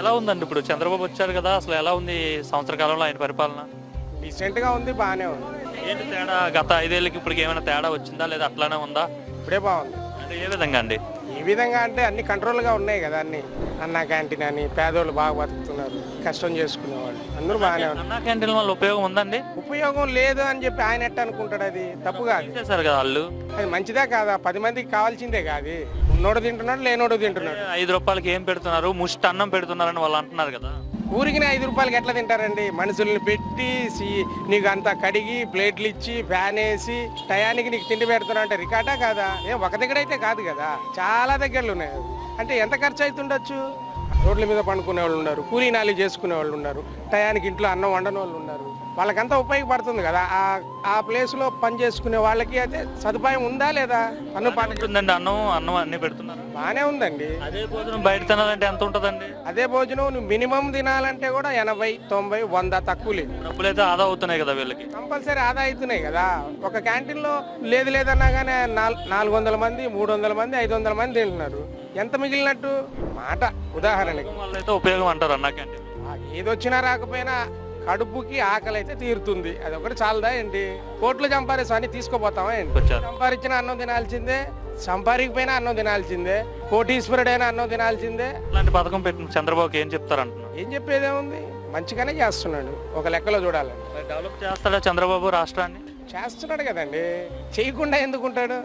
ఎలా ఉందండి ఇప్పుడు చంద్రబాబు వచ్చారు కదా, అసలు ఎలా ఉంది ఈ సంవత్సర కాలంలో ఆయన పరిపాలన? డీసెంట్ గా ఉంది, బాగానే ఉంది. ఏంటి తేడా? గత 5 ఏళ్ళకి ఇప్పటికి ఏమైనా తేడా వచ్చిందా లేదా అట్లానే ఉందా? ఇప్పుడే బాగుంది. అంటే ఏ విధంగా అండి? ఈ విధంగా అంటే అన్ని కంట్రోల్ గా ఉన్నాయి కదా, అన్ని అన్న క్యాంటీన్ అని పేదోళ్ళు బాగా బతుకుతున్నారు, కష్టం చేసుకునేవాళ్ళు అందరూ బాగానే ఉన్నారు. అన్నా క్యాంటీన్ వల్ల ఉపయోగం ఉందండి? ఉపయోగం లేదు అని చెప్పి ఆయన ఎట్ట అనుకుంటాడు? అది తప్పు కాదు. చేశారు కదా వాళ్ళు. అది మంచిదే కాదా? 10 మందికి కావాల్సిందే కాదు. ఉన్నోడు తింటున్నాడు, లేనోడు తింటున్నాడు. 5 రూపాయలకి ఏం పెడుతున్నారు? ముష్టి అన్నం పెడుతున్నారని వాళ్ళు అంటున్నారు కదా. ఊరికి 5 రూపాయలకి ఎట్లా తింటారండి? మనుషుల్ని పెట్టి నీకు అంతా కడిగి ప్లేట్లు ఇచ్చి ఫ్యాన్ వేసి టయానికి నీకు తిండి పెడుతున్నా అంటే రికార్డా కాదా? ఒక దగ్గర అయితే కాదు కదా, చాలా దగ్గరలు ఉన్నాయి. అంటే ఎంత ఖర్చు అవుతుండొచ్చు? రోడ్ల మీద పండుకునే వాళ్ళు ఉన్నారు, కూలీ నాలి చేసుకునే వాళ్ళు ఉన్నారు, టయానికి ఇంట్లో అన్నం వండని వాళ్ళు ఉన్నారు. వాళ్ళకంతా ఉపయోగపడుతుంది కదా. ఆ ప్లేస్ లో పని చేసుకునే వాళ్ళకి అయితే సదుపాయం ఉందా లేదా? ఉంటుందండి. అన్నం అన్ని పెడుతున్నారు, బాగానే ఉందండి. అదే భోజనం బయట తినాలంటే ఎంత ఉంటుందండి? అదే భోజనం నువ్వు మినిమం తినాలంటే కూడా 80, 90, 100 తక్కువ లేదు. డబ్బులు అయితే ఆదా అవుతున్నాయి కదా వీళ్ళకి. కంపల్సరీ ఆదా అవుతున్నాయి కదా. ఒక క్యాంటీన్ లో లేదన్నా కానీ 400 మంది, 300 మంది, 500 మంది తింటున్నారు. ఎంత మిగిలినట్టు మాట? ఉదాహరణకి వాళ్ళైతే ఉపయోగం అంటారు అన్నా క్యాంటీన్. ఏదొచ్చినా రాకపోయినా కడుపుకి ఆకలి అయితే తీరుతుంది. అది ఒకటి చాలదా ఏంటి? కోట్లు సంపాదిస్తాం అని తీసుకోపోతామా ఏంటి? సంపాదించిన అన్నం తినాల్సిందే, సంపాదించకపోయినా అన్నం తినాల్సిందే, కోటీశ్వరుడైనా అన్నం తినాల్సిందే. ఇలాంటి పథకం పెట్టిన చంద్రబాబుకి ఏం చెప్తారంటున్నారు? ఏం చెప్పేదేముంది? మంచిగానే చేస్తున్నాడు ఒక లెక్కలో చూడాలి. డెవలప్ చేస్తాడా చంద్రబాబు రాష్ట్రాన్ని? చేస్తున్నాడు కదండి, చేయకుండా ఎందుకుంటాడు?